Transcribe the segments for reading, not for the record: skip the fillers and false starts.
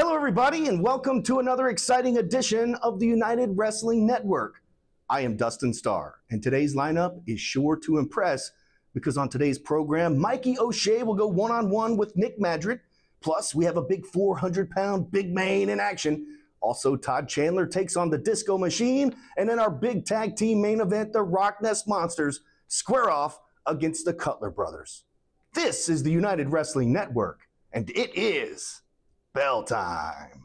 Hello, everybody, and welcome to another exciting edition of the United Wrestling Network. I am Dustin Starr, and today's lineup is sure to impress because on today's program, Mikey O'Shea will go one-on-one with Nick Madrid. Plus, we have a big 400-pound big man in action. Also, Todd Chandler takes on the Disco Machine, and then our big tag team main event, the Rock Nest Monsters, square off against the Cutler Brothers. This is the United Wrestling Network, and it is bell time.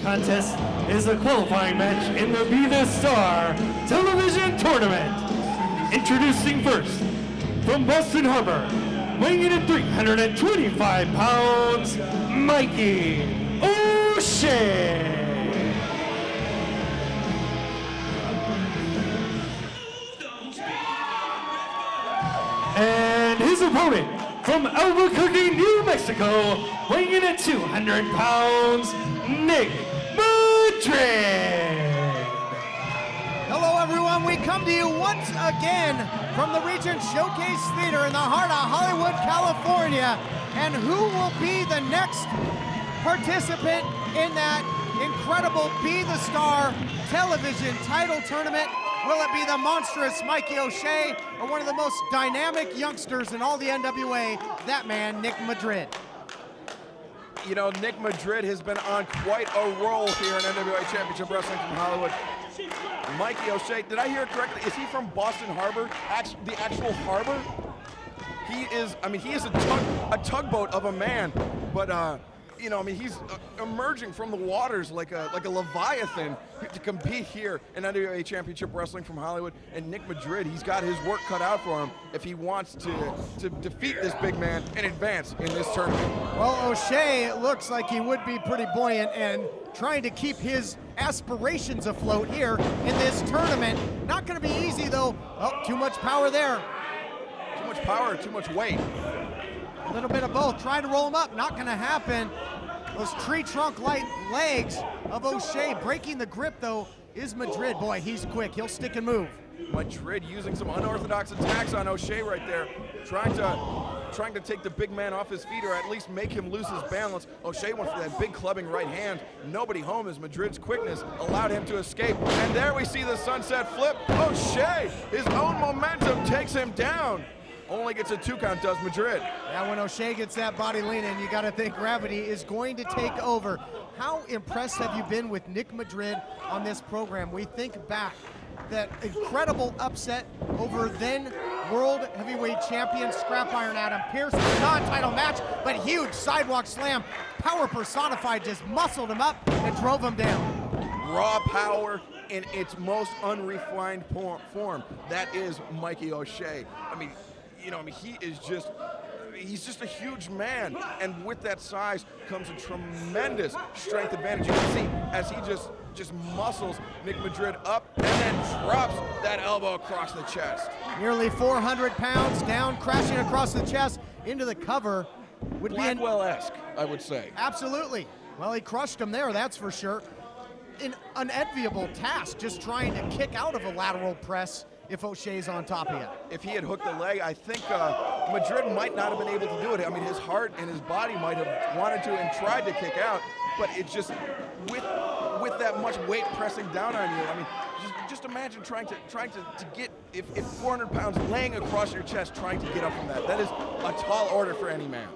Contest is a qualifying match in the Be The Star television tournament. Introducing first, from Boston Harbor, weighing in at 325 pounds, Mikey O'Shea. And his opponent, from Albuquerque, New Mexico, weighing in at 200 pounds, Nick Madrid. Hello everyone, we come to you once again from the Regent Showcase Theater in the heart of Hollywood, California. And who will be the next participant in that incredible Be The Star television title tournament? Will it be the monstrous Mikey O'Shea or one of the most dynamic youngsters in all the NWA, that man, Nick Madrid? You know, Nick Madrid has been on quite a roll here in NWA Championship Wrestling from Hollywood. Mikey O'Shea, did I hear it correctly? Is he from Boston Harbor? The actual harbor? He is, I mean, he is a tugboat of a man, but you know, I mean, he's emerging from the waters like a leviathan to compete here in NWA Championship Wrestling from Hollywood. And Nick Madrid, he's got his work cut out for him if he wants to defeat this big man and advance in this tournament. Well, O'Shea, it looks like he would be pretty buoyant and trying to keep his aspirations afloat here in this tournament. Not going to be easy, though. Oh, too much power there. Too much power, too much weight. A little bit of both. Trying to roll him up, not gonna happen. Those tree trunk-like legs of O'Shea breaking the grip, though, is Madrid. Boy, he's quick. He'll stick and move. Madrid using some unorthodox attacks on O'Shea right there, trying to take the big man off his feet or at least make him lose his balance. O'Shea went for that big clubbing right hand. Nobody home as Madrid's quickness allowed him to escape. And there we see the sunset flip. O'Shea, his own momentum takes him down. Only gets a 2 count, does Madrid. Yeah, when O'Shea gets that body leaning, you got to think gravity is going to take over. How impressed have you been with Nick Madrid on this program? We think back that incredible upset over then World Heavyweight Champion Scrap Iron Adam Pearce, non-title match, but huge sidewalk slam. Power personified, just muscled him up and drove him down. Raw power in its most unrefined form. That is Mikey O'Shea. I mean, you know, he's just a huge man, and with that size comes a tremendous strength advantage. You can see as he just muscles Nick Madrid up and then drops that elbow across the chest. Nearly 400 pounds down, crashing across the chest into the cover. Would be Blackwell-esque, I would say. Absolutely. Well, he crushed him there, that's for sure. An unenviable task, just trying to kick out of a lateral press if O'Shea's on top of you. If he had hooked the leg, I think Madrid might not have been able to do it. I mean, his heart and his body might have wanted to and tried to kick out, but it just, with that much weight pressing down on you, I mean, just imagine trying to get, if 400 pounds laying across your chest, trying to get up from that. That is a tall order for any man.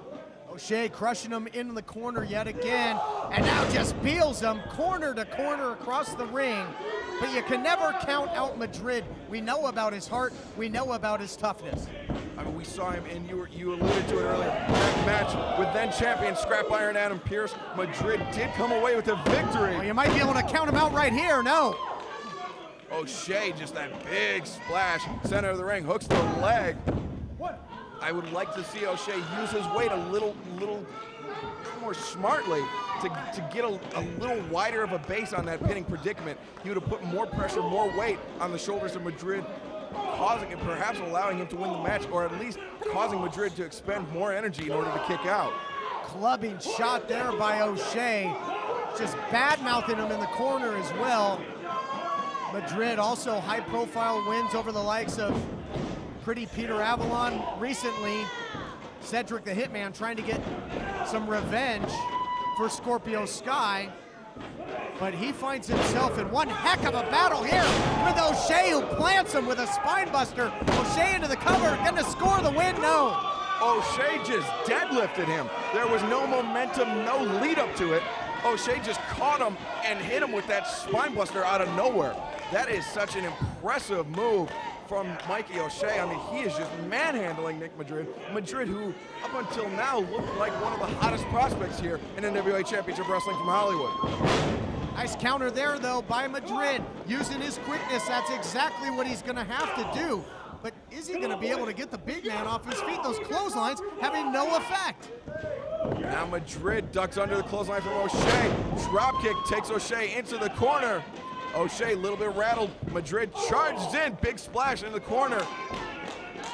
O'Shea crushing him in the corner yet again, and now just peels him corner to corner across the ring. But you can never count out Madrid. We know about his heart, we know about his toughness. I mean, we saw him, and you alluded to it earlier, that match with then champion Scrap Iron Adam Pearce. Madrid did come away with a victory. Well, you might be able to count him out right here, no. O'Shea, just that big splash, center of the ring, hooks the leg. I would like to see O'Shea use his weight a little more smartly to get a little wider of a base on that pinning predicament. He would have put more pressure, more weight on the shoulders of Madrid, causing and perhaps allowing him to win the match, or at least causing Madrid to expend more energy in order to kick out. Clubbing shot there by O'Shea, just bad-mouthing him in the corner as well. Madrid also high-profile wins over the likes of Pretty Peter Avalon recently. Cedric the Hitman trying to get some revenge for Scorpio Sky, but he finds himself in one heck of a battle here with O'Shea, who plants him with a spine buster. O'Shea into the cover, gonna score the win, no. O'Shea just deadlifted him. There was no momentum, no lead up to it. O'Shea just caught him and hit him with that spine buster out of nowhere. That is such an impressive move from Mikey O'Shea. I mean, he is just manhandling Nick Madrid. Madrid, who up until now looked like one of the hottest prospects here in NWA Championship Wrestling from Hollywood. Nice counter there, though, by Madrid. Using his quickness, that's exactly what he's gonna have to do. But is he gonna be able to get the big man off his feet? Those clotheslines having no effect. Now Madrid ducks under the clothesline from O'Shea. Dropkick takes O'Shea into the corner. O'Shea a little bit rattled. Madrid charges in, big splash in the corner.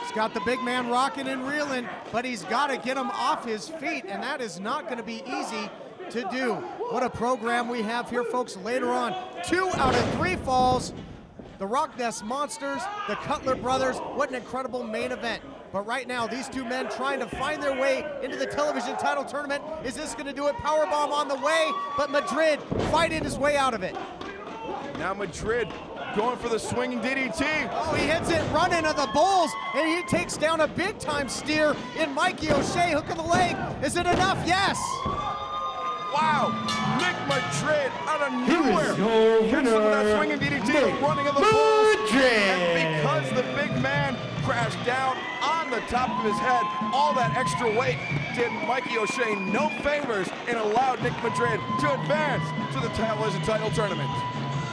He's got the big man rocking and reeling, but he's got to get him off his feet, and that is not going to be easy to do. What a program we have here, folks, later on. 2 out of 3 falls. The Rock Nest Monsters, the Cutler Brothers, what an incredible main event. But right now, these two men trying to find their way into the television title tournament. Is this going to do it? Powerbomb on the way, but Madrid fighting his way out of it. Now Madrid going for the swinging DDT. Oh, he hits it running of the Bulls, and he takes down a big-time steer in Mikey O'Shea. Hook of the leg. Is it enough? Yes. Wow, Nick Madrid out of Here nowhere. is your Hits him with that swinging DDT, the running of the Bulls. And because the big man crashed down on the top of his head, all that extra weight did Mikey O'Shea no favors and allowed Nick Madrid to advance to the television title tournament.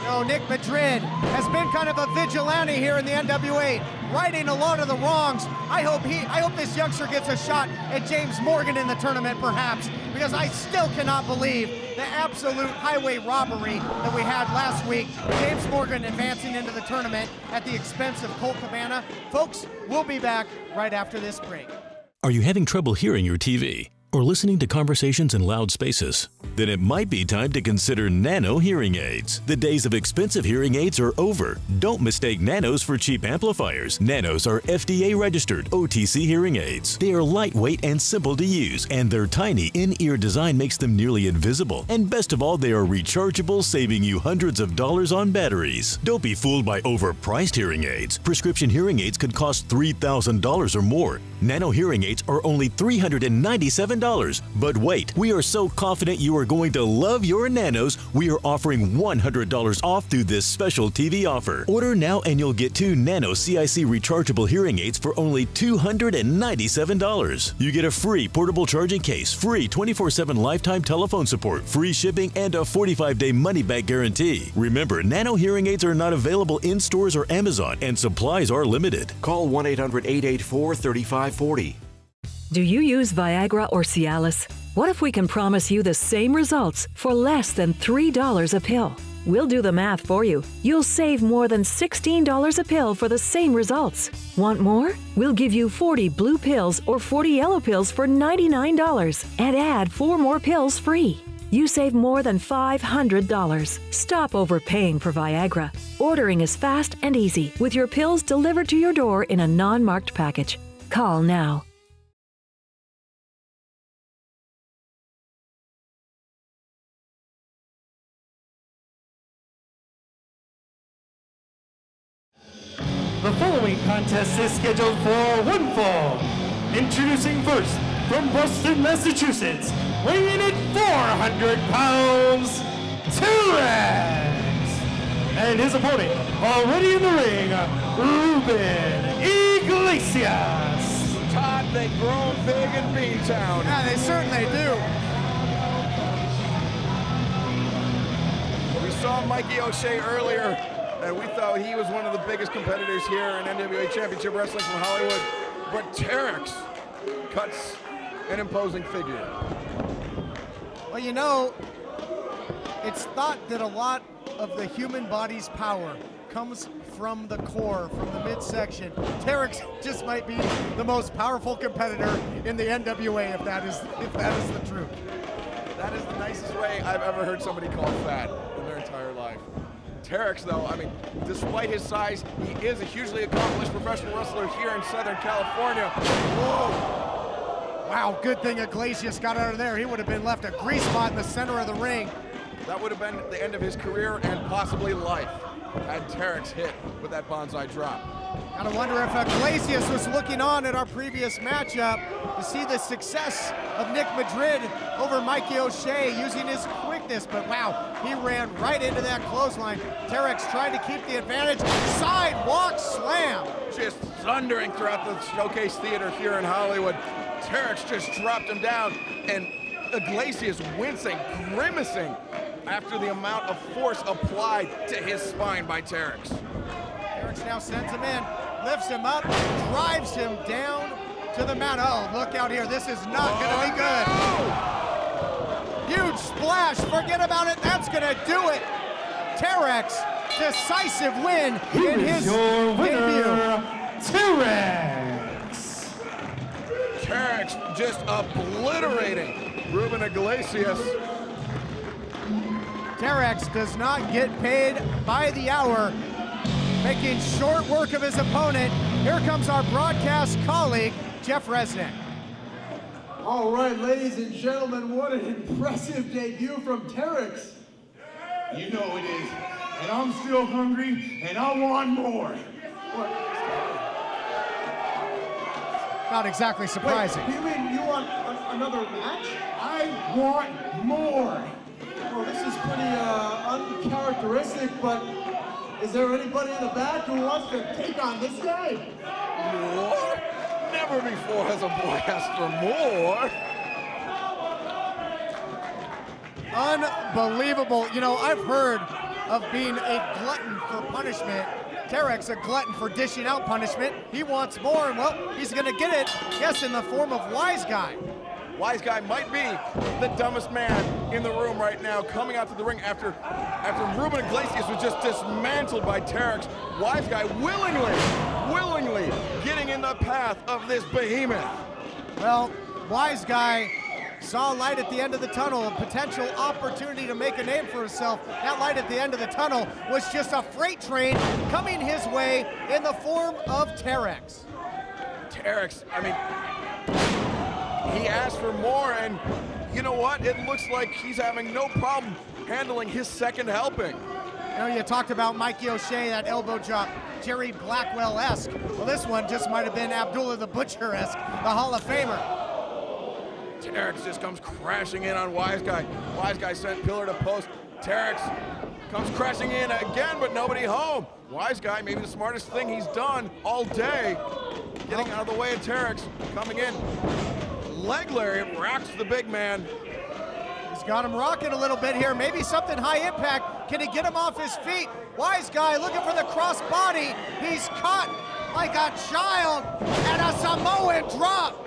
No, Nick Madrid has been kind of a vigilante here in the NWA, righting a lot of the wrongs. I hope this youngster gets a shot at James Morgan in the tournament, perhaps, because I still cannot believe the absolute highway robbery that we had last week. James Morgan advancing into the tournament at the expense of Colt Cabana. Folks, we'll be back right after this break. Are you having trouble hearing your TV or listening to conversations in loud spaces? Then it might be time to consider Nano hearing aids. The days of expensive hearing aids are over. Don't mistake Nanos for cheap amplifiers. Nanos are FDA-registered OTC hearing aids. They are lightweight and simple to use, and their tiny in-ear design makes them nearly invisible. And best of all, they are rechargeable, saving you hundreds of dollars on batteries. Don't be fooled by overpriced hearing aids. Prescription hearing aids could cost $3,000 or more. Nano hearing aids are only $397. But wait, we are so confident you are going to love your Nanos, we are offering $100 off through this special TV offer. Order now and you'll get 2 Nano CIC rechargeable hearing aids for only $297. You get a free portable charging case, free 24/7 lifetime telephone support, free shipping, and a 45-day money-back guarantee. Remember, Nano hearing aids are not available in stores or Amazon, and supplies are limited. Call 1-800-884-3540. Do you use Viagra or Cialis? What if we can promise you the same results for less than $3 a pill? We'll do the math for you. You'll save more than $16 a pill for the same results. Want more? We'll give you 40 blue pills or 40 yellow pills for $99 and add 4 more pills free. You save more than $500. Stop overpaying for Viagra. Ordering is fast and easy with your pills delivered to your door in a non-marked package. Call now. The following contest is scheduled for one fall. Introducing first, from Boston, Massachusetts, weighing in 400 pounds, 2X. And his opponent, already in the ring, Ruben Iglesias. Todd, they've grown big in B-Town. Yeah, they certainly do. We saw Mikey O'Shea earlier and we thought he was one of the biggest competitors here in NWA Championship Wrestling from Hollywood. But Terex cuts an imposing figure. Well, you know, it's thought that a lot of the human body's power comes from the core, from the midsection. Terex just might be the most powerful competitor in the NWA, if that is the truth. That is the nicest way I've ever heard somebody call fat in their entire life. Terex, though, I mean, despite his size, he is a hugely accomplished professional wrestler here in Southern California. Whoa! Wow, good thing Iglesias got out of there. He would have been left a grease spot in the center of the ring. That would have been the end of his career and possibly life had Terex hit with that bonsai drop. Gotta wonder if Iglesias was looking on at our previous matchup to see the success of Nick Madrid over Mikey O'Shea using his quickness, but wow, he ran right into that clothesline. Terex tried to keep the advantage. Sidewalk slam. Just thundering throughout the Showcase Theater here in Hollywood. Terex just dropped him down, and Iglesias wincing, grimacing after the amount of force applied to his spine by Terex. Terex now sends him in, lifts him up, drives him down to the mat. Oh, look out here. This is not going to be good. No! Huge splash. Forget about it. That's going to do it. Terex, decisive win in his your winner, debut. Terex. Terex just obliterating Ruben Iglesias. Terex does not get paid by the hour, making short work of his opponent. Here comes our broadcast colleague, Jeff Resnick. All right, ladies and gentlemen, what an impressive debut from Terex. You know it is, and I'm still hungry, and I want more. Not exactly surprising. Wait, you mean you want another match? I want more. Well, this is pretty uncharacteristic, but is there anybody in the back who wants to take on this guy? More? Never before has a boy asked for more. Unbelievable. You know, I've heard of being a glutton for punishment. Terex, a glutton for dishing out punishment. He wants more, and well, he's gonna get it, yes, in the form of Wise Guy. Wise Guy might be the dumbest man in the room right now, coming out to the ring after Ruben Iglesias was just dismantled by Terex. Wise Guy willingly getting in the path of this behemoth. Well, Wise Guy saw light at the end of the tunnel, a potential opportunity to make a name for himself. That light at the end of the tunnel was just a freight train coming his way in the form of Terex. Terex, I mean, he asked for more, and you know what? It looks like he's having no problem handling his second helping. You know, you talked about Mikey O'Shea, that elbow drop, Jerry Blackwell-esque. Well, this one just might have been Abdullah the Butcher-esque, the Hall of Famer. Terex just comes crashing in on Wise Guy. Wise Guy sent pillar to post. Terex comes crashing in again, but nobody home. Wise Guy, maybe the smartest thing he's done all day. Getting out of the way of Terex, coming in. Leg lariat rocks the big man. He's got him rocking a little bit here. Maybe something high impact. Can he get him off his feet? Wise Guy looking for the cross body. He's caught like a child, and a Samoan drop.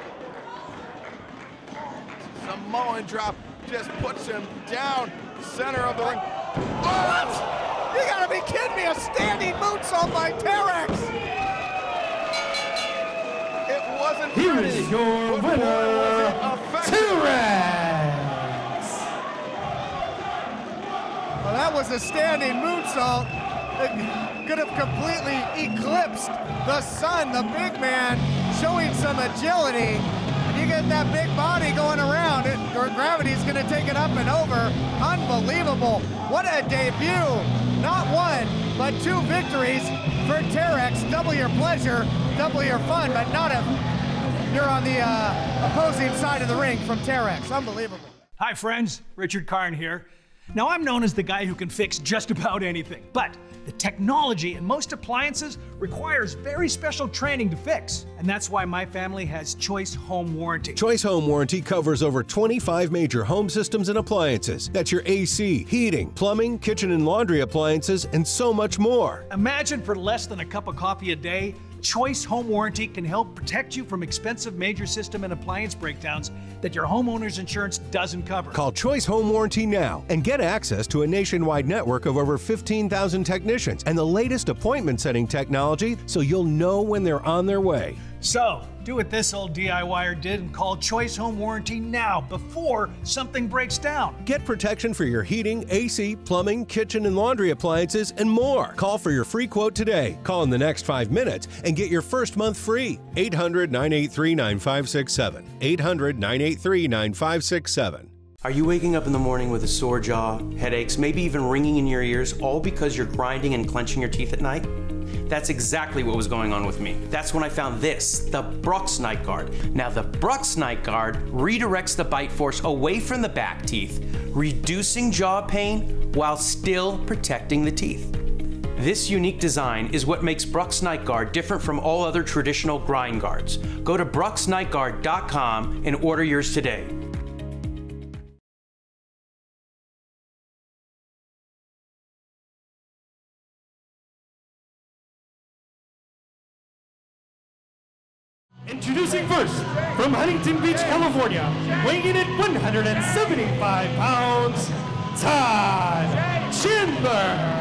Samoan drop just puts him down, center of the ring. What? You gotta be kidding me, a standing moonsault by Terex. It wasn't Here pretty, is your but boy, winner, was it effective. Terex. Well, that was a standing moonsault that could have completely eclipsed the Sun, the big man, showing some agility. You get that big body going around, gravity's gonna take it up and over. Unbelievable. What a debut. Not one, but two victories for Terex. Double your pleasure, double your fun, but not if you're on the opposing side of the ring from Terex. Unbelievable. Hi friends, Richard Karn here. Now, I'm known as the guy who can fix just about anything, but the technology in most appliances requires very special training to fix. And that's why my family has Choice Home Warranty. Choice Home Warranty covers over 25 major home systems and appliances. That's your AC, heating, plumbing, kitchen and laundry appliances, and so much more. Imagine for less than a cup of coffee a day, Choice Home Warranty can help protect you from expensive major system and appliance breakdowns that your homeowner's insurance doesn't cover. Call Choice Home Warranty now and get access to a nationwide network of over 15,000 technicians and the latest appointment setting technology so you'll know when they're on their way. So, do what this old DIYer did and call Choice Home Warranty now before something breaks down. Get protection for your heating, AC, plumbing, kitchen and laundry appliances, and more. Call for your free quote today. Call in the next 5 minutes and get your first month free. 800-983-9567. 800-983-9567. Are you waking up in the morning with a sore jaw, headaches, maybe even ringing in your ears, all because you're grinding and clenching your teeth at night? That's exactly what was going on with me. That's when I found this, the Brux Night Guard. Now the Brux Night Guard redirects the bite force away from the back teeth, reducing jaw pain while still protecting the teeth. This unique design is what makes Brux Night Guard different from all other traditional grind guards. Go to bruxnightguard.com and order yours today. Introducing first, from Huntington Beach, California, weighing in at 175 pounds, Todd Chandler.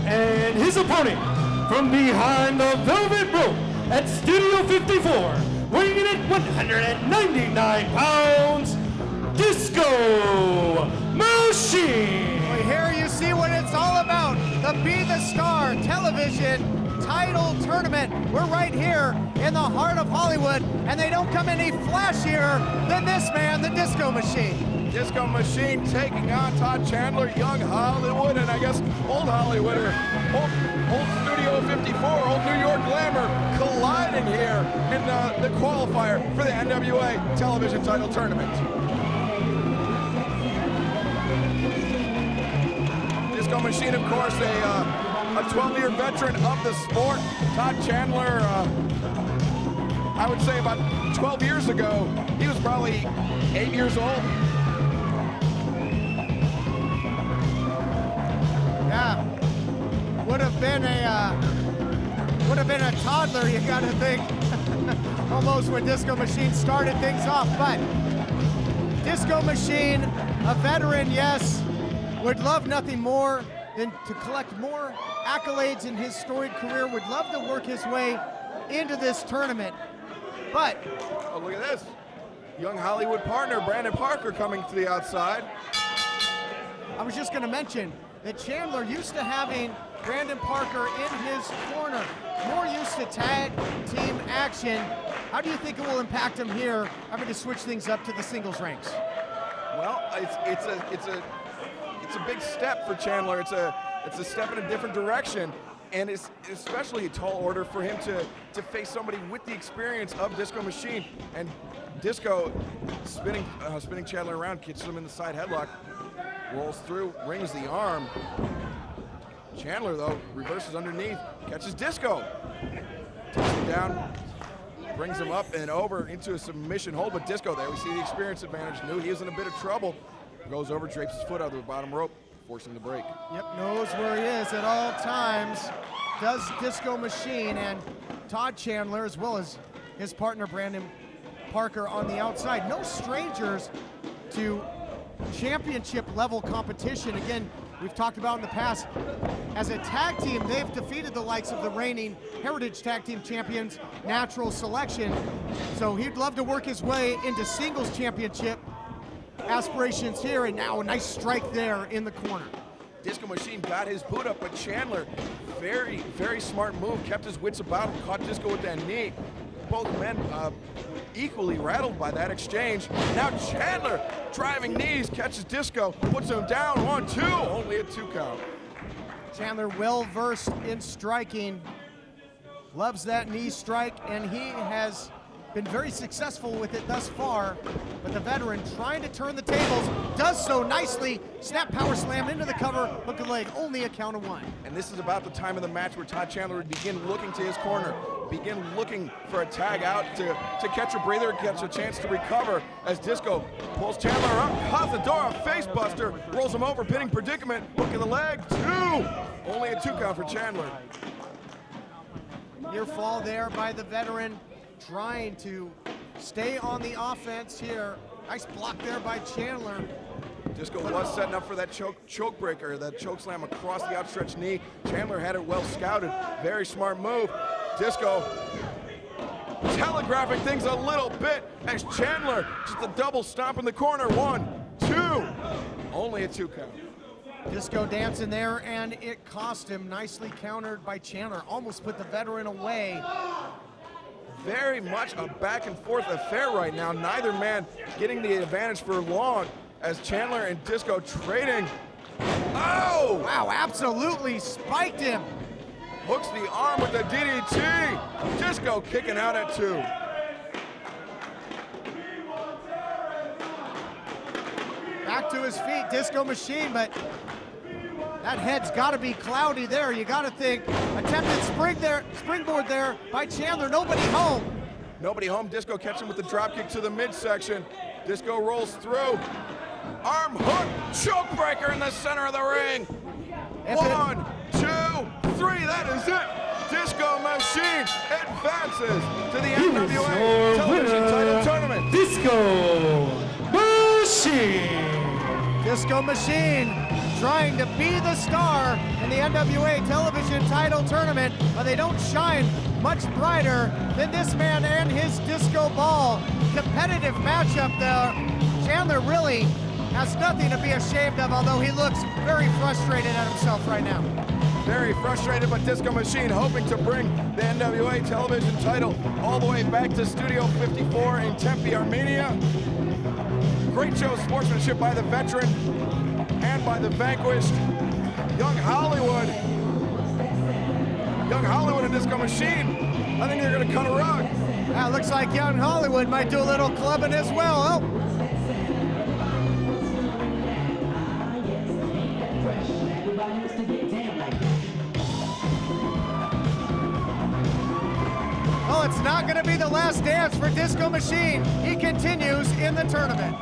And his opponent, from behind the velvet rope at Studio 54, weighing in at 199 pounds, Disco Machine. Well, here you see what it's all about. The Be the Star television title tournament. We're right here in the heart of Hollywood, and they don't come any flashier than this man, the Disco Machine. Disco Machine taking on Todd Chandler, young Hollywood, and I guess old Hollywooder, old Studio 54, old New York glamour, colliding here in the qualifier for the NWA television title tournament. Disco Machine, of course, a 12-year veteran of the sport. Todd Chandler, I would say about 12 years ago, he was probably 8 years old. Yeah, would have been a toddler, you got to think, almost when Disco Machine started things off. But Disco Machine, a veteran, yes, would love nothing more than to collect more accolades in his storied career. Would love to work his way into this tournament. But oh, look at this, young Hollywood partner Brandon Parker coming to the outside. I was just going to mention that Chandler, used to having Brandon Parker in his corner, more used to tag team action. How do you think it will impact him here, having to switch things up to the singles ranks? Well, it's a big step for Chandler. It's a step in a different direction, and it's especially a tall order for him to face somebody with the experience of Disco Machine. And Disco spinning Chandler around, catches him in the side headlock. Rolls through, rings the arm. Chandler, though, reverses underneath, catches Disco. Takes him down, brings him up and over into a submission hold, but Disco there, we see the experience advantage. Knew he was in a bit of trouble. Goes over, drapes his foot out of the bottom rope, forcing the break. Yep, knows where he is at all times. Does Disco Machine, and Todd Chandler, as well as his partner Brandon Parker on the outside. No strangers to championship level competition. Again, we've talked about in the past, as a tag team, they've defeated the likes of the reigning Heritage Tag Team Champions, Natural Selection. So he'd love to work his way into singles championship aspirations here, and now a nice strike there in the corner. Disco Machine got his boot up, but Chandler, very, very smart move, kept his wits about him, caught Disco with that knee. Both men equally rattled by that exchange. Now Chandler driving knees, catches Disco, puts him down, 1, 2, only a 2 count. Chandler well versed in striking, loves that knee strike, and he has been very successful with it thus far. But the veteran trying to turn the tables, does so nicely. Snap power slam into the cover, hook and leg, only a count of 1. And this is about the time of the match where Todd Chandler would begin looking to his corner, begin looking for a tag out to catch a breather, catch a chance to recover as Disco pulls Chandler up, Cazadora, face buster, rolls him over, pinning predicament, hook in the leg, 2. Only a 2 count for Chandler. Near fall there by the veteran, trying to stay on the offense here. Nice block there by Chandler. Disco was setting up for that choke breaker, that choke slam across the outstretched knee. Chandler had it well scouted. Very smart move. Disco telegraphing things a little bit as Chandler just a double stomp in the corner. 1, 2. Only a 2 count. Disco dancing there, and it cost him. Nicely countered by Chandler. Almost put the veteran away. Very much a back and forth affair right now. Neither man getting the advantage for long as Chandler and Disco trading. Oh! Wow, absolutely spiked him. Hooks the arm with the DDT. Disco kicking out at 2. Back to his feet, Disco Machine, but that head's got to be cloudy there. You got to think. Attempted springboard there by Chandler. Nobody home. Nobody home. Disco catching with the drop kick to the midsection. Disco rolls through. Arm hook, choke breaker in the center of the ring. 1, 2, 3. That is it. Disco Machine advances to the NWA Television Title Tournament. Disco Machine. Disco Machine trying to be the star in the NWA Television Title Tournament, but they don't shine much brighter than this man and his disco ball. Competitive matchup there. Chandler really has nothing to be ashamed of, although he looks very frustrated at himself right now. Very frustrated, but Disco Machine hoping to bring the NWA Television title all the way back to Studio 54 in Tempe, Armenia. Great show of sportsmanship by the veteran and by the vanquished. Young Hollywood and Disco Machine. I think they're gonna cut a rug. Yeah, looks like Young Hollywood might do a little clubbing as well. Well, it's not gonna be the last dance for Disco Machine. He continues in the tournament.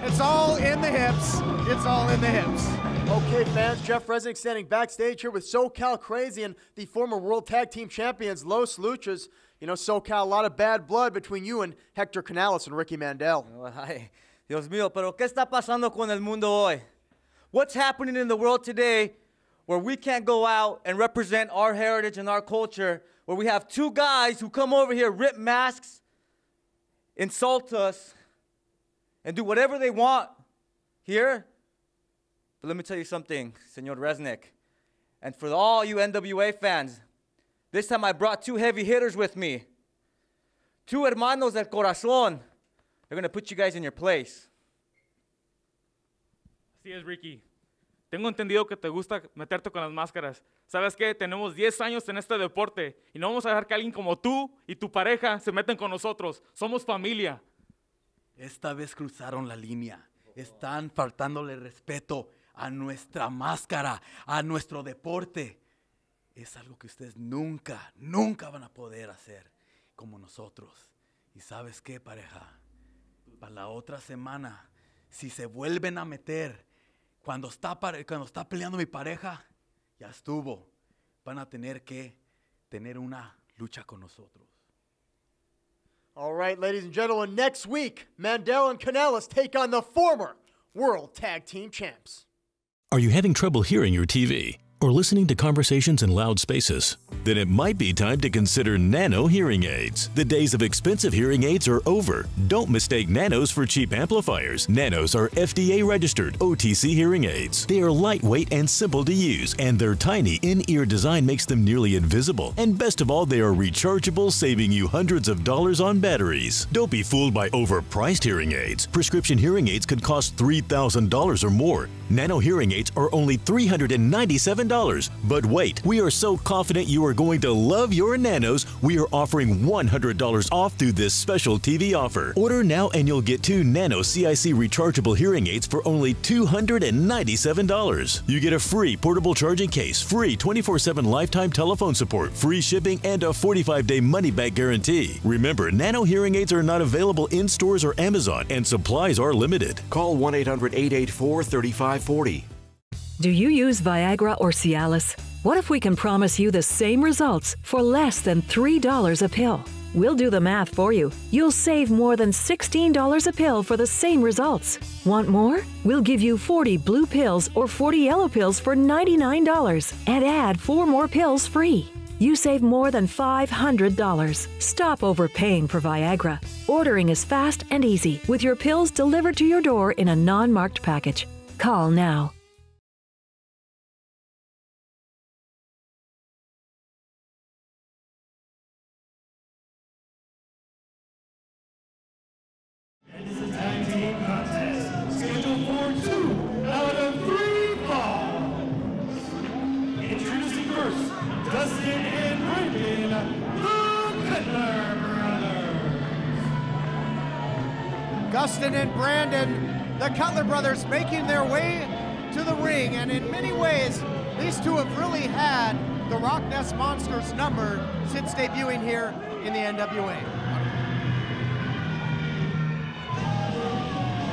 It's all in the hips. It's all in the hips. Okay, fans, Jeff Resnick standing backstage here with SoCal Crazy and the former World Tag Team Champions, Los Luchas. You know, SoCal, a lot of bad blood between you and Hector Canales and Ricky Mandel. Ay, Dios mío, pero ¿qué está pasando con el mundo hoy? What's happening in the world today where we can't go out and represent our heritage and our culture, where we have 2 guys who come over here, rip masks, insult us, and do whatever they want here? But let me tell you something, Senor Resnick, and for all you NWA fans, this time I brought 2 heavy hitters with me. 2 hermanos del corazón. They're going to put you guys in your place. Así es, Ricky. Tengo entendido que te gusta meterte con las máscaras. ¿Sabes qué? Tenemos 10 años en este deporte y no vamos a dejar que alguien como tú y tu pareja se metan con nosotros. Somos familia. Esta vez cruzaron la línea. Están faltándole respeto a nuestra máscara, a nuestro deporte. Es algo que ustedes nunca van a poder hacer como nosotros. ¿Y sabes qué, pareja? Para la otra semana, si se vuelven a meter, cuando está peleando mi pareja, ya estuvo. Van a tener que tener una lucha con nosotros. All right, ladies and gentlemen, next week, Mandel and Canales take on the former World Tag Team Champs. Are you having trouble hearing your TV? or listening to conversations in loud spaces? Then it might be time to consider Nano hearing aids. The days of expensive hearing aids are over. Don't mistake Nanos for cheap amplifiers. Nanos are FDA-registered OTC hearing aids. They are lightweight and simple to use, and their tiny in-ear design makes them nearly invisible. And best of all, they are rechargeable, saving you hundreds of dollars on batteries. Don't be fooled by overpriced hearing aids. Prescription hearing aids could cost $3,000 or more. Nano hearing aids are only $397. But wait, we are so confident you are going to love your Nanos, we are offering $100 off through this special TV offer. Order now and you'll get 2 Nano CIC rechargeable hearing aids for only $297. You get a free portable charging case, free 24/7 lifetime telephone support, free shipping, and a 45-day money-back guarantee. Remember, Nano hearing aids are not available in stores or Amazon, and supplies are limited. Call 1-800-884-3540. Do you use Viagra or Cialis? What if we can promise you the same results for less than $3 a pill? We'll do the math for you. You'll save more than $16 a pill for the same results. Want more? We'll give you 40 blue pills or 40 yellow pills for $99 and add 4 more pills free. You save more than $500. Stop overpaying for Viagra. Ordering is fast and easy with your pills delivered to your door in a non-marked package. Call now. And this is a tag team contest scheduled for 2 out of 3 falls. Introducing first, Dustin and Brandon, the Cutler Brothers. Dustin and Brandon, the Cutler Brothers, making their way to the ring. And in many ways, these two have really had the Rock Nest Monsters number since debuting here in the NWA.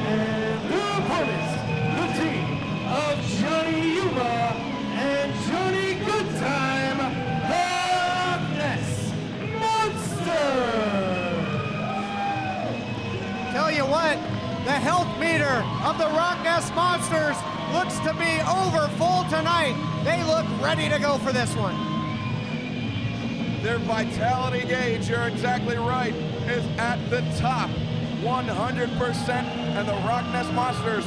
And their opponents, the team of Johnny Yuma and Johnny Goodtime, the Rock Nest Monsters. Tell you what, the health meter of the Rock Nest Monsters looks to be over full tonight. They look ready to go for this one. Their vitality gauge, you're exactly right, is at the top. 100%, and the Rock Nest Monsters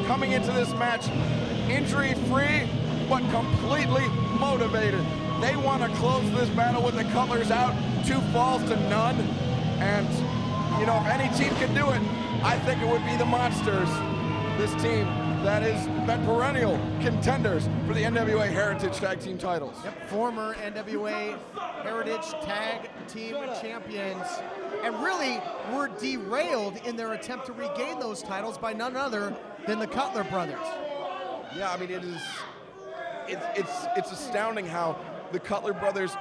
coming into this match injury-free, but completely motivated. They want to close this battle with the Cutlers out, 2 falls to none, and you know, if any team can do it, I think it would be the Monsters. This team that is perennial contenders for the NWA Heritage Tag Team titles. Yep, former NWA Heritage Tag Team champions, and really were derailed in their attempt to regain those titles by none other than the Cutler Brothers. Yeah, I mean, it's astounding how the Cutler Brothers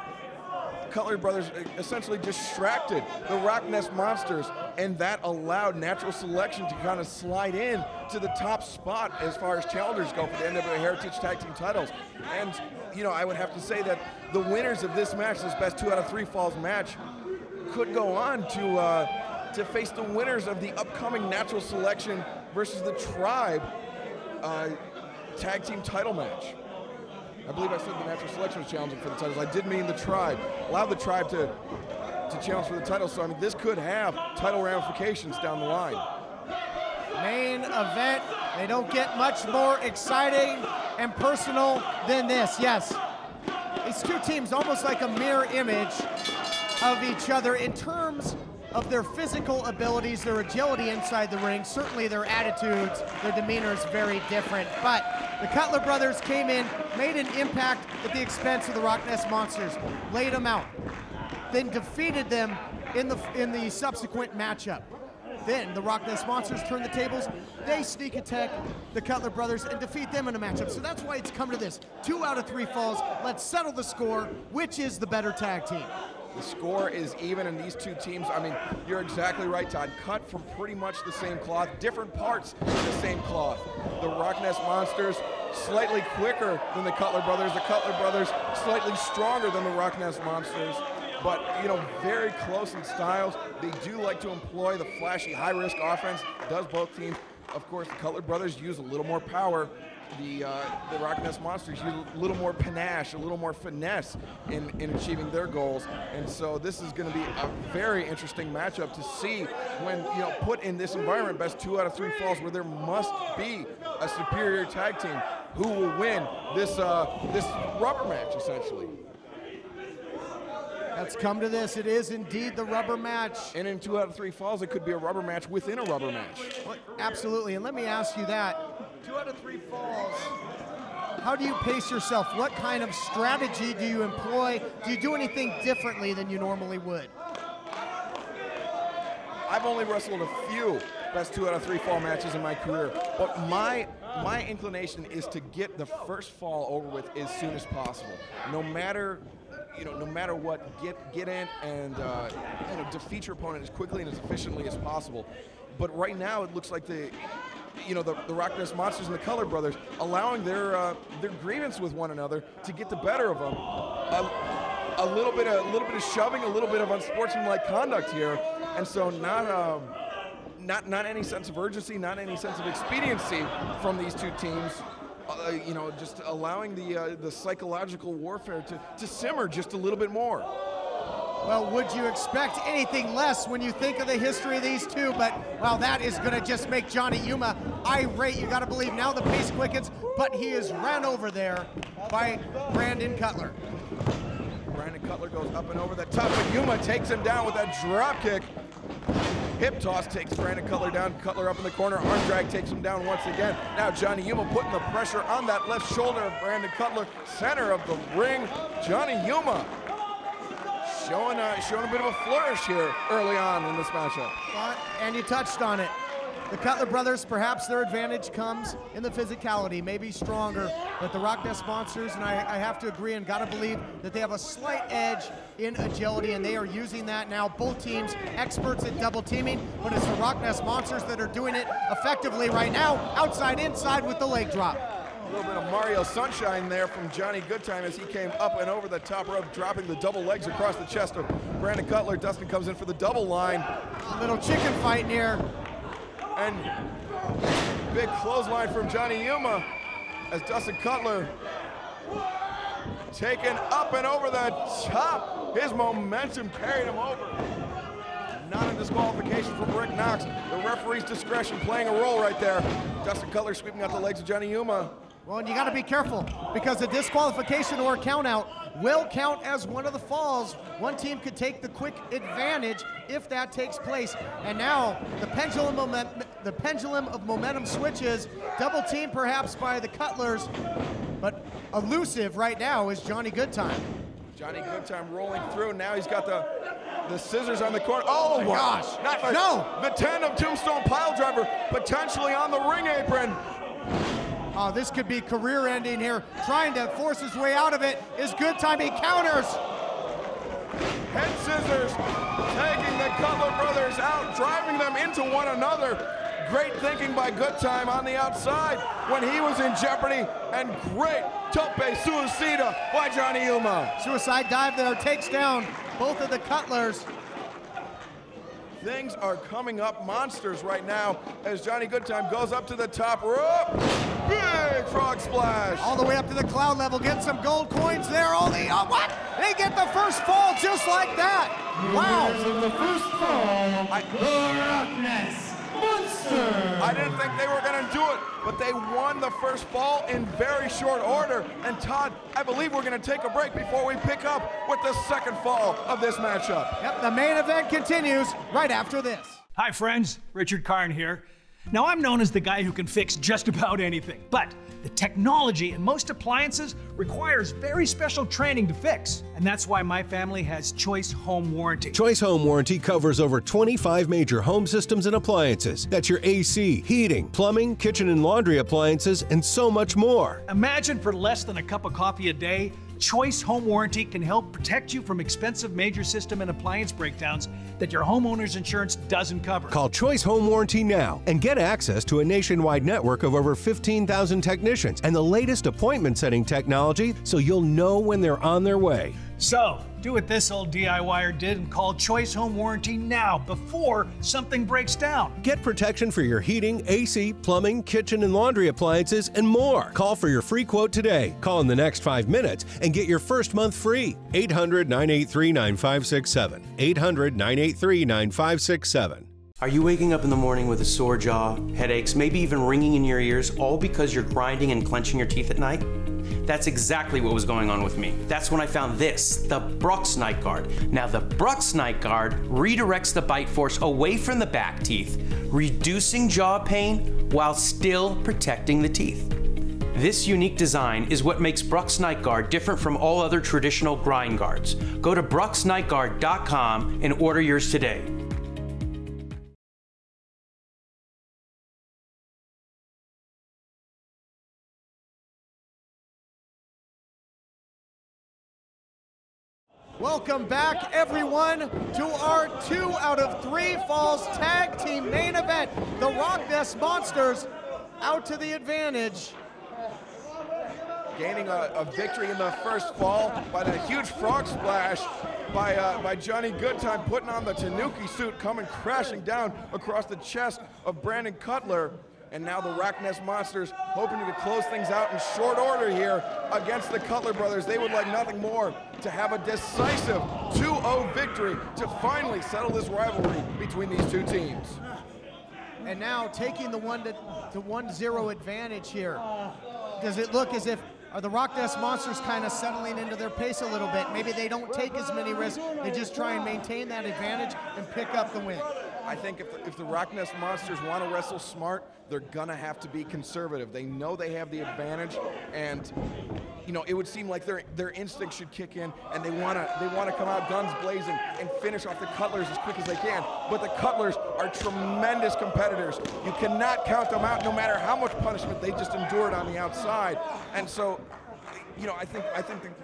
essentially distracted the Rock Nest Monsters, and that allowed Natural Selection to kind of slide in to the top spot as far as challengers go for the NWA Heritage Tag Team titles. And, you know, I would have to say that the winners of this match, this best 2 out of 3 falls match, could go on to face the winners of the upcoming Natural Selection versus the Tribe tag team title match. I believe I said the Natural Selection was challenging for the titles. I did mean the Tribe. Allowed the Tribe to challenge for the titles. So I mean, this could have title ramifications down the line. Main event. They don't get much more exciting and personal than this. Yes, these two teams almost like a mirror image of each other in terms of their physical abilities, their agility inside the ring. Certainly their attitudes, their demeanor is very different. But the Cutler Brothers came in, made an impact at the expense of the Rock Nest Monsters, laid them out, then defeated them in the subsequent matchup. Then the Rock Nest Monsters turn the tables. They sneak attack the Cutler Brothers and defeat them in a matchup. So that's why it's come to this. 2 out of 3 falls. Let's settle the score. Which is the better tag team? The score is even in these two teams. I mean, you're exactly right, Todd. Cut from pretty much the same cloth, different parts of the same cloth. The Rock Nest Monsters slightly quicker than the Cutler Brothers. The Cutler Brothers slightly stronger than the Rock Nest Monsters. But, you know, very close in styles. They do like to employ the flashy, high-risk offense. Does both teams. Of course, the Cutler Brothers use a little more power the Rock Nest Monsters use a little more panache, a little more finesse in achieving their goals. And so this is going to be a very interesting matchup to see when, put in this environment, best 2 out of 3 falls, where there must be a superior tag team. Who will win this this rubber match, essentially? Let's come to this. It is indeed the rubber match. And in 2 out of 3 falls, it could be a rubber match within a rubber match. Well, absolutely. And let me ask you that. 2 out of 3 falls. How do you pace yourself? What kind of strategy do you employ? Do you do anything differently than you normally would? I've only wrestled a few best 2 out of 3 fall matches in my career, but my inclination is to get the first fall over with as soon as possible. No matter what, get in and defeat your opponent as quickly and as efficiently as possible. But right now, it looks like the Rock Nest Monsters and the Color Brothers allowing their grievance with one another to get the better of them. A little bit of shoving, a little bit of unsportsmanlike conduct here, and so not any sense of urgency, not any sense of expediency from these two teams. Just allowing the psychological warfare to simmer just a little bit more. Well, would you expect anything less when you think of the history of these two? But, well, that is going to just make Johnny Yuma irate. You got to believe now the pace quickens, but he is ran over there by Brandon Cutler. Brandon Cutler goes up and over the top, but Yuma takes him down with that drop kick. Hip toss takes Brandon Cutler down. Cutler up in the corner. Arm drag takes him down once again. Now Johnny Yuma putting the pressure on that left shoulder of Brandon Cutler. Center of the ring. Johnny Yuma showing a bit of a flourish here early on in this matchup. And you touched on it. The Cutler brothers, perhaps their advantage comes in the physicality, maybe stronger, but the Rock Nest Monsters, and I have to agree and gotta believe that they have a slight edge in agility, and they are using that now. Both teams experts at double teaming, but it's the Rock Nest Monsters that are doing it effectively right now, outside, inside with the leg drop. A little bit of Mario Sunshine there from Johnny Goodtime as he came up and over the top rope, dropping the double legs across the chest of Brandon Cutler. Dustin comes in for the double line. A little chicken fight here. And big clothesline from Johnny Yuma as Dustin Cutler taken up and over the top. His momentum carried him over. Not a disqualification from Rick Knox. The referee's discretion playing a role right there. Dustin Cutler sweeping out the legs of Johnny Yuma. Well, and you got to be careful because a disqualification or a count out will count as one of the falls. One team could take the quick advantage if that takes place. And now the pendulum of momentum switches. Double team perhaps by the Cutlers, but elusive right now is Johnny Goodtime. Johnny Goodtime rolling through. Now he's got the scissors on the corner. Oh my gosh! The tandem tombstone pile driver potentially on the ring apron. Oh, this could be career ending here. Trying to force his way out of it is Goodtime. He counters. Head scissors taking the Cutler brothers out, driving them into one another. Great thinking by Goodtime on the outside when he was in jeopardy, and great tope suicida by Johnny Yuma. Suicide dive there takes down both of the Cutlers. Things are coming up monsters right now as Johnny Goodtime goes up to the top rope. Big frog splash. All the way up to the cloud level, get some gold coins there. What? They get the first fall just like that. Wow. The first fall, the Rock Nest Monsters. I didn't think they were going to do it, but they won the first fall in very short order. And Todd, I believe we're going to take a break before we pick up with the second fall of this matchup. Yep, the main event continues right after this. Hi friends, Richard Karn here. Now I'm known as the guy who can fix just about anything, but the technology in most appliances requires very special training to fix. And that's why my family has Choice Home Warranty. Choice Home Warranty covers over 25 major home systems and appliances. That's your AC, heating, plumbing, kitchen and laundry appliances, and so much more. Imagine for less than a cup of coffee a day, Choice Home Warranty can help protect you from expensive major system and appliance breakdowns that your homeowner's insurance doesn't cover. Call Choice Home Warranty now and get access to a nationwide network of over 15,000 technicians and the latest appointment setting technology so you'll know when they're on their way. So, do what this old DIYer did and call Choice Home Warranty now before something breaks down. Get protection for your heating, AC, plumbing, kitchen and laundry appliances, and more. Call for your free quote today. Call in the next 5 minutes and get your first month free. 800-983-9567. 800-983-9567. Are you waking up in the morning with a sore jaw, headaches, maybe even ringing in your ears, all because you're grinding and clenching your teeth at night? That's exactly what was going on with me. That's when I found this, the Brooks Night Guard. Now the Brooks Night Guard redirects the bite force away from the back teeth, reducing jaw pain while still protecting the teeth. This unique design is what makes Brooks Night Guard different from all other traditional grind guards. Go to brooksnightguard.com and order yours today. Welcome back, everyone, to our 2 out of 3 Falls Tag Team main event. The Rock Nest Monsters out to the advantage. Gaining a victory in the first fall by the huge frog splash by Johnny Goodtime, putting on the Tanuki suit, coming crashing down across the chest of Brandon Cutler. And now the Rock Nest Monsters hoping to close things out in short order here against the Cutler brothers. They would like nothing more to have a decisive 2-0 victory to finally settle this rivalry between these two teams. And now taking the 1-0 advantage here. Does it look as if, are the Rock Nest Monsters kind of settling into their pace a little bit? Maybe they don't take as many risks, they just try and maintain that advantage and pick up the win. I think if the Rock Nest Monsters want to wrestle smart, they're gonna have to be conservative. They know they have the advantage, and you know it would seem like their instinct should kick in, and they wanna come out guns blazing and finish off the Cutlers as quick as they can. But the Cutlers are tremendous competitors. You cannot count them out, no matter how much punishment they just endured on the outside. And so, you know, I think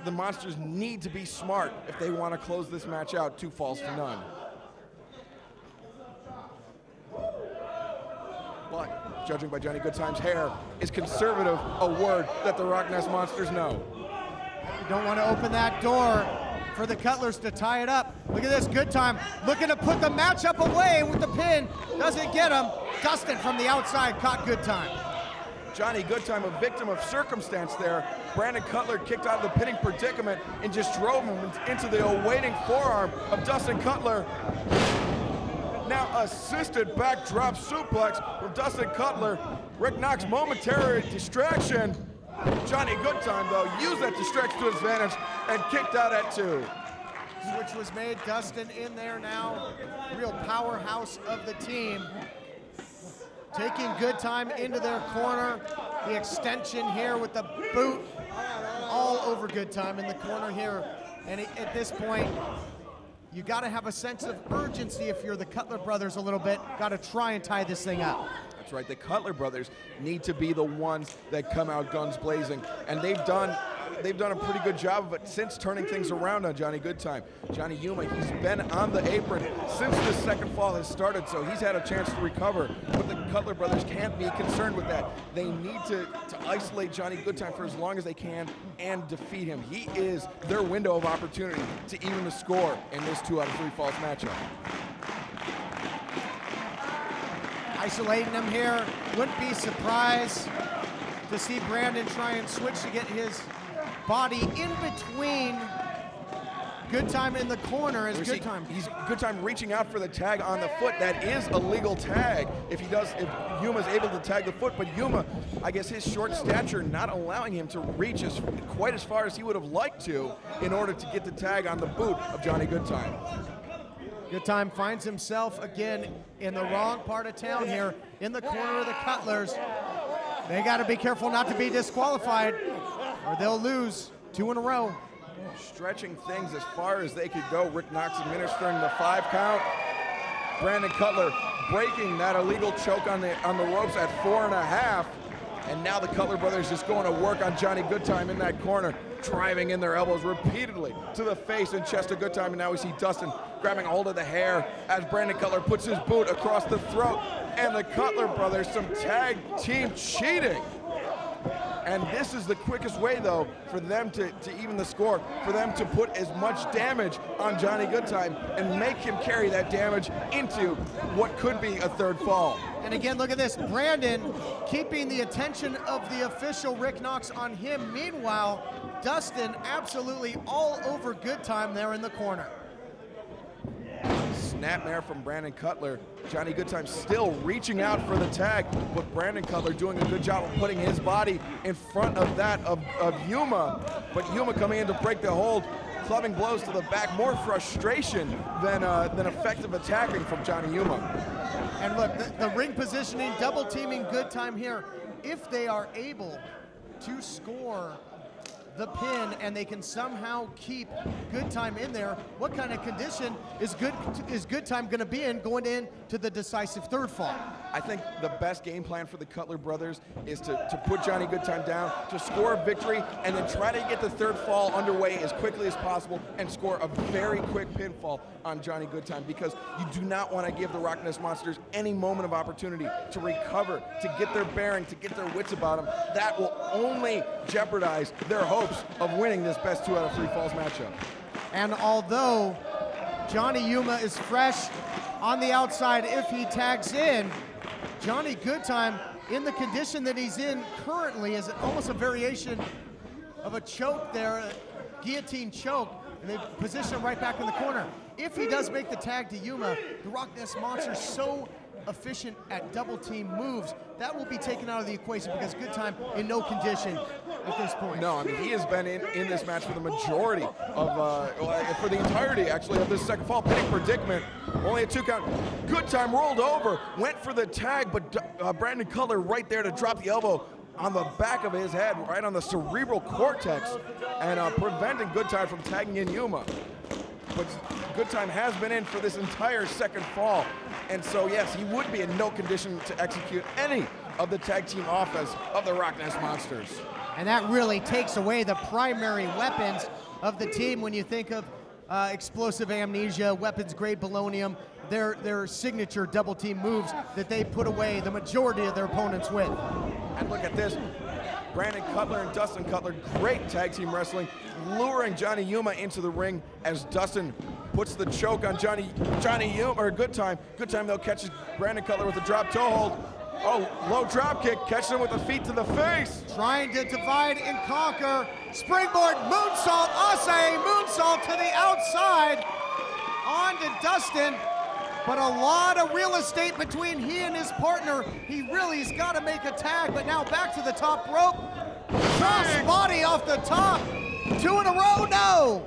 the Monsters need to be smart if they want to close this match out 2 falls to none. But judging by Johnny Goodtime's hair, is conservative a word that the Rock Nest Monsters know? You don't want to open that door for the Cutlers to tie it up. Look at this, Goodtime looking to put the matchup away with the pin. Doesn't get him. Dustin from the outside caught Goodtime. Johnny Goodtime, a victim of circumstance there. Brandon Cutler kicked out of the pinning predicament and just drove him into the awaiting forearm of Dustin Cutler. Now assisted backdrop suplex from Dustin Cutler. Rick Knox momentary distraction. Johnny Goodtime though used that distraction to his advantage and kicked out at 2. Switch was made, Dustin in there now. Real powerhouse of the team. Taking Goodtime into their corner. The extension here with the boot all over Goodtime in the corner here. And at this point, you got to have a sense of urgency if you're the Cutler brothers a little bit. Got to try and tie this thing up. That's right. The Cutler brothers need to be the ones that come out guns blazing, and they've done a pretty good job of it since turning things around on Johnny Goodtime. Johnny Yuma, he's been on the apron since the second fall has started, so he's had a chance to recover. But the Cutler brothers can't be concerned with that. They need to isolate Johnny Goodtime for as long as they can and defeat him. He is their window of opportunity to even the score in this 2 out of 3 falls matchup. Isolating him here. Wouldn't be surprised to see Brandon try and switch to get his body in between Goodtime in the corner as Goodtime. He's Goodtime reaching out for the tag on the foot. That is a legal tag if Yuma's able to tag the foot, but Yuma, I guess his short stature not allowing him to reach quite as far as he would have liked to in order to get the tag on the boot of Johnny Goodtime. Goodtime finds himself again in the wrong part of town here, in the corner of the Cutlers. They got to be careful not to be disqualified, or they'll lose 2 in a row. Stretching things as far as they could go. Rick Knox administering the 5 count. Brandon Cutler breaking that illegal choke on the ropes at 4.5. And now the Cutler brothers just going to work on Johnny Goodtime in that corner, driving in their elbows repeatedly to the face and chest of Goodtime. And now we see Dustin grabbing a hold of the hair as Brandon Cutler puts his boot across the throat. And the Cutler brothers, some tag team cheating. And this is the quickest way, though, for them to even the score, for them to put as much damage on Johnny Goodtime and make him carry that damage into what could be a third fall. And again, look at this. Brandon keeping the attention of the official, Rick Knox, on him. Meanwhile, Dustin absolutely all over Goodtime there in the corner. Snapmare from Brandon Cutler. Johnny Goodtime still reaching out for the tag, but Brandon Cutler doing a good job of putting his body in front of that of Yuma. But Yuma coming in to break the hold, clubbing blows to the back. More frustration than effective attacking from Johnny Yuma. And look, the ring positioning, double teaming Goodtime here. If they are able to score the pin and they can somehow keep Goodtime in there, what kind of condition is Goodtime going to be in going into the decisive third fall? I think the best game plan for the Cutler brothers is to put Johnny Goodtime down, to score a victory, and then try to get the third fall underway as quickly as possible and score a very quick pinfall on Johnny Goodtime, because you do not want to give the Rock Nest Monsters any moment of opportunity to recover, to get their bearing, to get their wits about them. That will only jeopardize their hopes of winning this best 2 out of 3 falls matchup. And although Johnny Yuma is fresh on the outside, if he tags in, Johnny Goodtime, in the condition that he's in currently, is almost a variation of a choke there, a guillotine choke, and they position him right back in the corner. If he does make the tag to Yuma, the Rock Nest Monster's so efficient at double team moves, that will be taken out of the equation because Goodtime in no condition at this point. No, I mean, he has been in this match for the majority of, for the entirety actually of this second fall. Pinning predicament, only a 2 count. Goodtime rolled over, went for the tag, but Brandon Cutler right there to drop the elbow on the back of his head, right on the cerebral cortex, and preventing Goodtime from tagging in Yuma. But Goodtime has been in for this entire second fall. And so, yes, he would be in no condition to execute any of the tag team offense of the Rock Nest Monsters. And that really takes away the primary weapons of the team when you think of explosive amnesia, weapons grade polonium, their signature double team moves that they put away the majority of their opponents with. And look at this. Brandon Cutler and Dustin Cutler, great tag team wrestling, luring Johnny Yuma into the ring as Dustin puts the choke on Johnny Yuma, or Goodtime. Goodtime, though, catches Brandon Cutler with a drop toe hold. Oh, low drop kick, catches him with the feet to the face. Trying to divide and conquer. Springboard, moonsault, Ase, moonsault to the outside. On to Dustin. But a lot of real estate between he and his partner. He really has got to make a tag, but now back to the top rope. Cross body off the top. 2 in a row, no.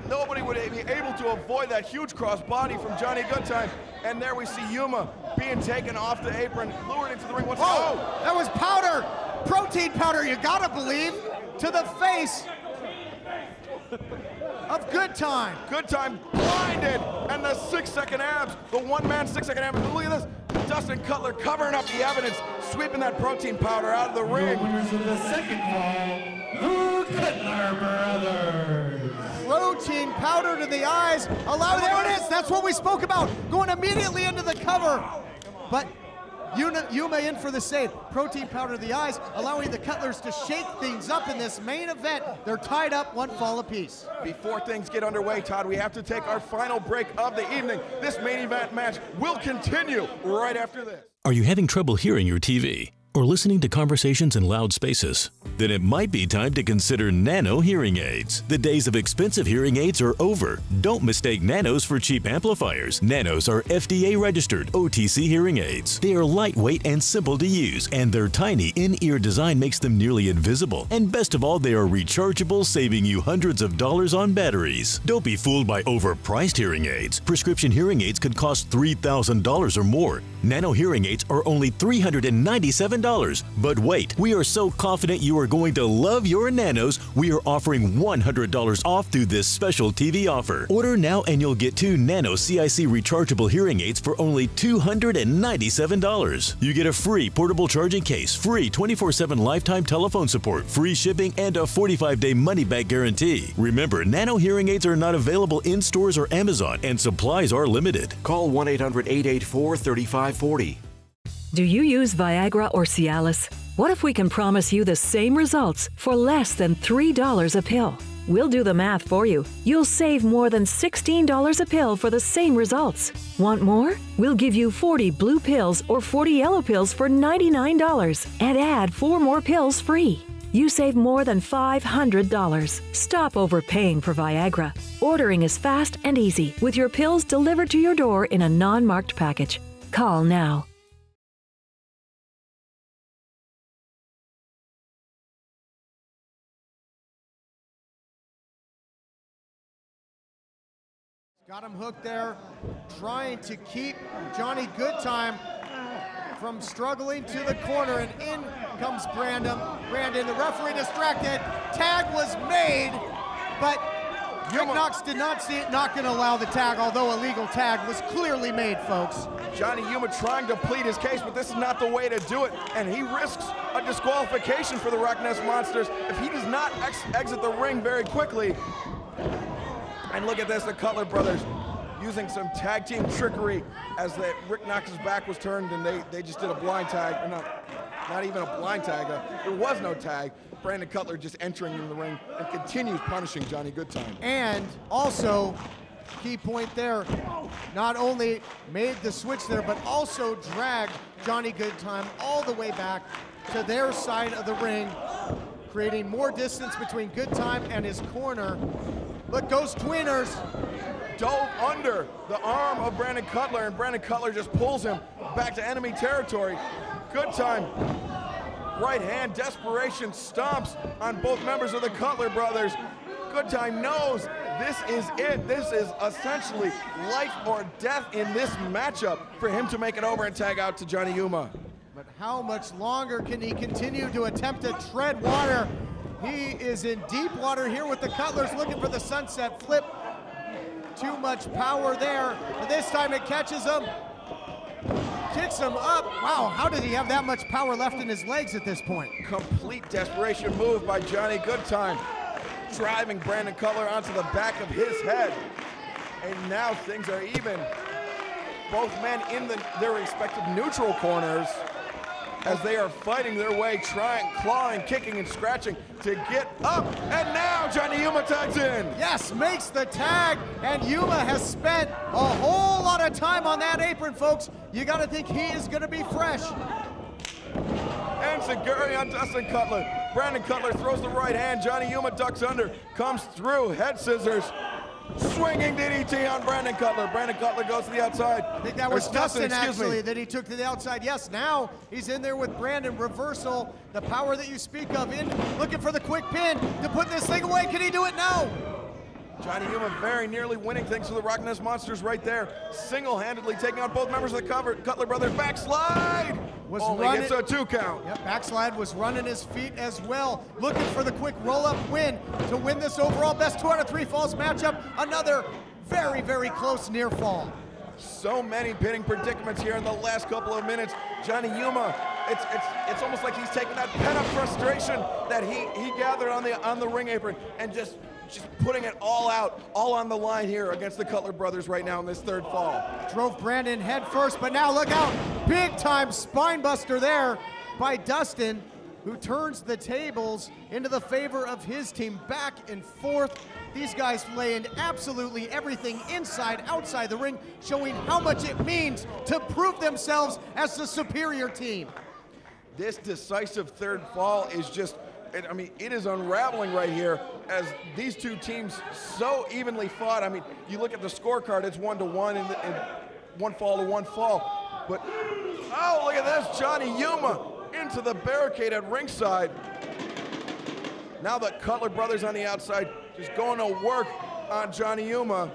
Nobody would be able to avoid that huge cross body from Johnny Goodtime. And there we see Yuma being taken off the apron, lured into the ring once again. Oh, that was powder, protein powder, you gotta believe, to the face of Goodtime. Goodtime blinded, and the 6-second abs, the one-man 6-second abs. Look at this, Dustin Cutler covering up the evidence, sweeping that protein powder out of the ring. The winners of the second fall, the Cutler brothers. Protein powder to the eyes, there it is, that's what we spoke about, going immediately into the cover. But Yuma in for the save. Protein powder to the eyes, allowing the Cutlers to shake things up in this main event. They're tied up 1 fall apiece. Before things get underway, Todd, we have to take our final break of the evening. This main event match will continue right after this. Are you having trouble hearing your TV or listening to conversations in loud spaces? Then it might be time to consider Nano hearing aids. The days of expensive hearing aids are over. Don't mistake Nanos for cheap amplifiers. Nanos are FDA-registered OTC hearing aids. They are lightweight and simple to use, and their tiny in-ear design makes them nearly invisible. And best of all, they are rechargeable, saving you hundreds of dollars on batteries. Don't be fooled by overpriced hearing aids. Prescription hearing aids could cost $3,000 or more. Nano hearing aids are only $397. But wait, we are so confident you are going to love your Nanos, we are offering $100 off through this special TV offer. Order now and you'll get 2 Nano CIC rechargeable hearing aids for only $297. You get a free portable charging case, free 24/7 lifetime telephone support, free shipping, and a 45-day money-back guarantee. Remember, Nano hearing aids are not available in stores or Amazon, and supplies are limited. Call 1-800-884-3540. Do you use Viagra or Cialis? What if we can promise you the same results for less than $3 a pill? We'll do the math for you. You'll save more than $16 a pill for the same results. Want more? We'll give you 40 blue pills or 40 yellow pills for $99 and add 4 more pills free. You save more than $500. Stop overpaying for Viagra. Ordering is fast and easy with your pills delivered to your door in a non-marked package. Call now. Got him hooked there, trying to keep Johnny Goodtime from struggling to the corner, and in comes Brandon. The referee distracted. Tag was made, but Rick Knox did not see it, not going to allow the tag, although a legal tag was clearly made, folks. Johnny Yuma trying to plead his case, but this is not the way to do it, and he risks a disqualification for the Rock Nest Monsters if he does not exit the ring very quickly. And look at this, the Cutler brothers using some tag team trickery as Rick Knox's back was turned and they just did a blind tag, or not even a blind tag, there was no tag. Brandon Cutler just entering in the ring and continues punishing Johnny Goodtime. And also, key point there, not only made the switch there, but also dragged Johnny Goodtime all the way back to their side of the ring, creating more distance between Goodtime and his corner. Look, those tweeners dove under the arm of Brandon Cutler, and Brandon Cutler just pulls him back to enemy territory. Goodtime, right hand, desperation stomps on both members of the Cutler brothers. Goodtime knows this is it. This is essentially life or death in this matchup for him to make it over and tag out to Johnny Yuma. But how much longer can he continue to attempt to tread water? He is in deep water here with the Cutlers, looking for the sunset flip. Too much power there, but this time it catches him, kicks him up. Wow, how did he have that much power left in his legs at this point? Complete desperation move by Johnny Goodtime, driving Brandon Cutler onto the back of his head. And now things are even. Both men in their respective neutral corners as they are fighting their way, trying, clawing, kicking, and scratching to get up. And now Johnny Yuma tags in. Yes, makes the tag, and Yuma has spent a whole lot of time on that apron, folks. You gotta think he is gonna be fresh. And Seguri on Dustin Cutler. Brandon Cutler throws the right hand. Johnny Yuma ducks under, comes through, head scissors. Swinging DDT on Brandon Cutler. Brandon Cutler goes to the outside. I think that was Dustin actually that he took to the outside. Yes, now he's in there with Brandon. Reversal, the power that you speak of, in looking for the quick pin to put this thing away. Can he do it? No. Johnny Yuma very nearly winning things for the Rock Nest Monsters right there. Single-handedly taking out both members of the Cutler brothers. Backslide! Only gets a 2 count. Yep, backslide was running his feet as well. Looking for the quick roll-up win to win this overall best 2 out of 3 falls matchup. Another very, very close near fall. So many pinning predicaments here in the last couple of minutes. Johnny Yuma, it's almost like he's taking that pent-up frustration that he gathered on the ring apron and just putting it all out, all on the line here against the Cutler brothers right now in this 3rd fall. Drove Brandon head first, but now look out. Big time spine buster there by Dustin, who turns the tables into the favor of his team. Back and forth. These guys laying absolutely everything inside, outside the ring, showing how much it means to prove themselves as the superior team. This decisive 3rd fall is just, I mean, it is unraveling right here as these two teams so evenly fought. I mean, you look at the scorecard, it's 1-1 and 1 fall to 1 fall. But, oh, look at this, Johnny Yuma into the barricade at ringside. Now the Cutler brothers on the outside just going to work on Johnny Yuma.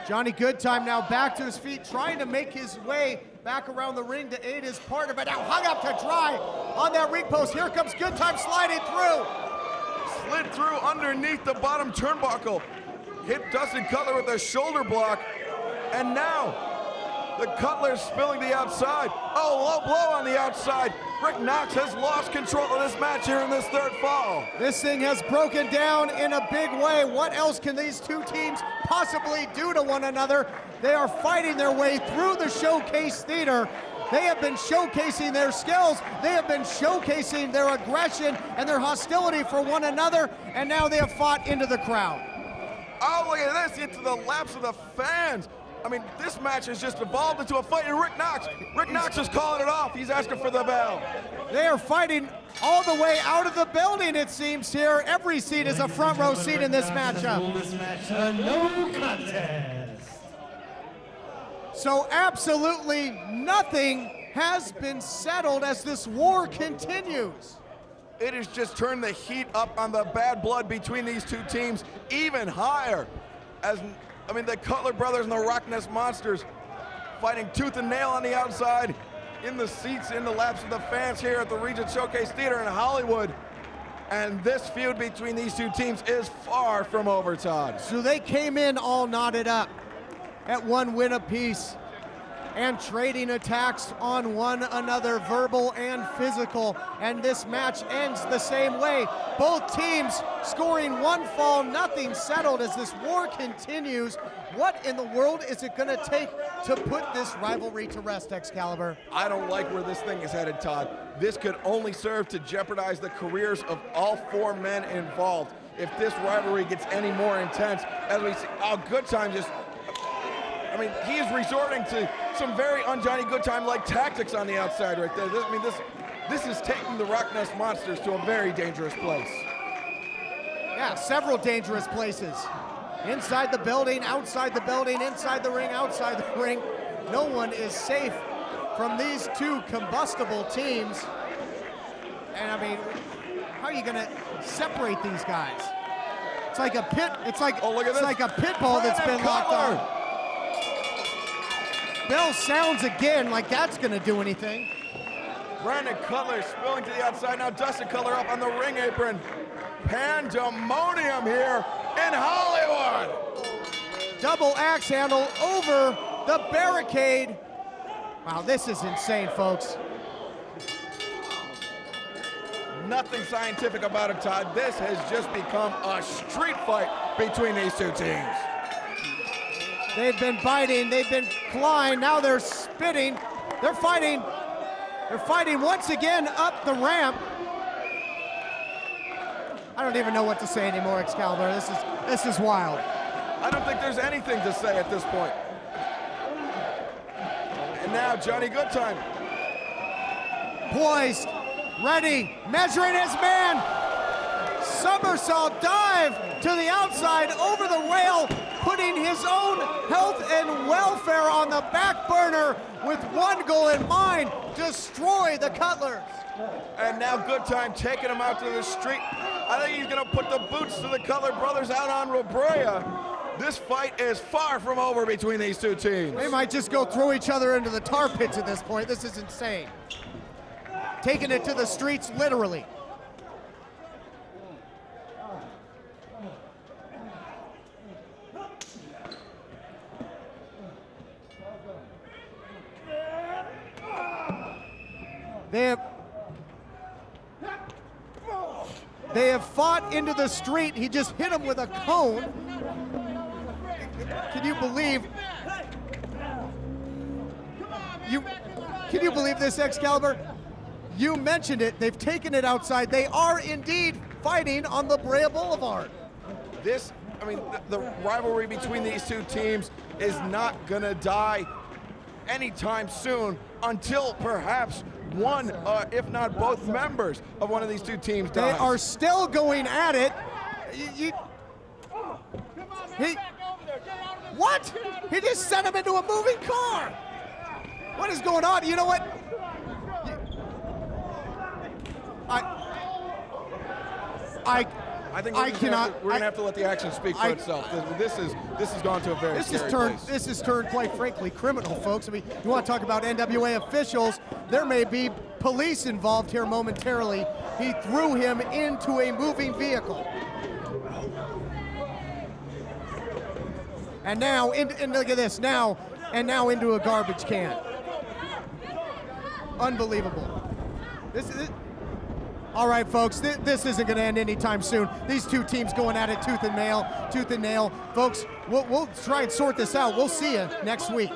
Johnny Goodtime now back to his feet, trying to make his way back around the ring to aid his partner, but now hung up to dry on that ring post. Here comes Goodtime sliding through. Slid through underneath the bottom turnbuckle. Hit Dustin Cutler with a shoulder block. And now The Cutler's spilling to the outside. Oh, low blow on the outside. Rick Knox has lost control of this match here in this third fall. This thing has broken down in a big way. What else can these two teams possibly do to one another? They are fighting their way through the Showcase Theater. They have been showcasing their skills. They have been showcasing their aggression and their hostility for one another, and now they have fought into the crowd. Oh, look at this, into the laps of the fans. I mean, this match has just evolved into a fight, and Rick Knox is calling it off. He's asking for the bell. They are fighting all the way out of the building, it seems here. Every seat is a front row seat in this matchup. No contest. So absolutely nothing has been settled as this war continues. It has just turned the heat up on the bad blood between these two teams even higher. I mean, the Cutler brothers and the Rock Nest Monsters fighting tooth and nail on the outside, in the seats, in the laps of the fans here at the Regent Showcase Theater in Hollywood. And this feud between these two teams is far from over, Todd. So they came in all knotted up at one win apiece and trading attacks on one another, verbal and physical, and this match ends the same way. Both teams scoring one fall, nothing settled as this war continues. What in the world is it gonna take to put this rivalry to rest, Excalibur? I don't like where this thing is headed, Todd. This could only serve to jeopardize the careers of all four men involved if this rivalry gets any more intense. As we see, Good Time just, I mean, he is resorting to some very un-Johnny Good Time-like tactics on the outside right there. This is taking the Rock Nest Monsters to a very dangerous place. Yeah, several dangerous places. Inside the building, outside the building, inside the ring, outside the ring. No one is safe from these two combustible teams. And I mean, how are you gonna separate these guys? It's like a pit, it's like a pit bull that's been locked on. Bell sounds again, like that's gonna do anything. Brandon Cutler spilling to the outside. Now Dustin Cutler up on the ring apron. Pandemonium here in Hollywood. Double axe handle over the barricade. Wow, this is insane, folks. Nothing scientific about it, Todd. This has just become a street fight between these two teams. They've been biting, they've been clawing, now they're spitting. They're fighting once again up the ramp. I don't even know what to say anymore, Excalibur. This is wild. I don't think there's anything to say at this point. And now Johnny Goodtime. Poised, ready, measuring his man. Somersault dive to the outside over the rail, putting his own health and welfare on the back burner with one goal in mind, destroy the Cutlers. And now Goodtime taking him out to the street. I think he's gonna put the boots to the Cutler brothers out on La Brea. This fight is far from over between these two teams. They might just go throw each other into the tar pits at this point. This is insane. Taking it to the streets, literally. They have fought into the street. He just hit him with a cone. Can you believe? Can you believe this, Excalibur? You mentioned it. They've taken it outside. They are indeed fighting on La Brea Boulevard. The rivalry between these two teams is not gonna die anytime soon until perhaps one, if not both members of one of these two teams dies. They are still going at it. What? He just sent him into a moving car. What is going on? You know what? I think we're gonna have to let the action speak for itself. This has gone to a very scary place. This has turned, quite frankly, criminal, folks. I mean, you want to talk about NWA officials? There may be police involved here momentarily. He threw him into a moving vehicle. And now, and look at this. Now, and now into a garbage can. Unbelievable. This is. All right, folks, this isn't going to end anytime soon. These two teams going at it tooth and nail. Folks, we'll try and sort this out. We'll see you next week.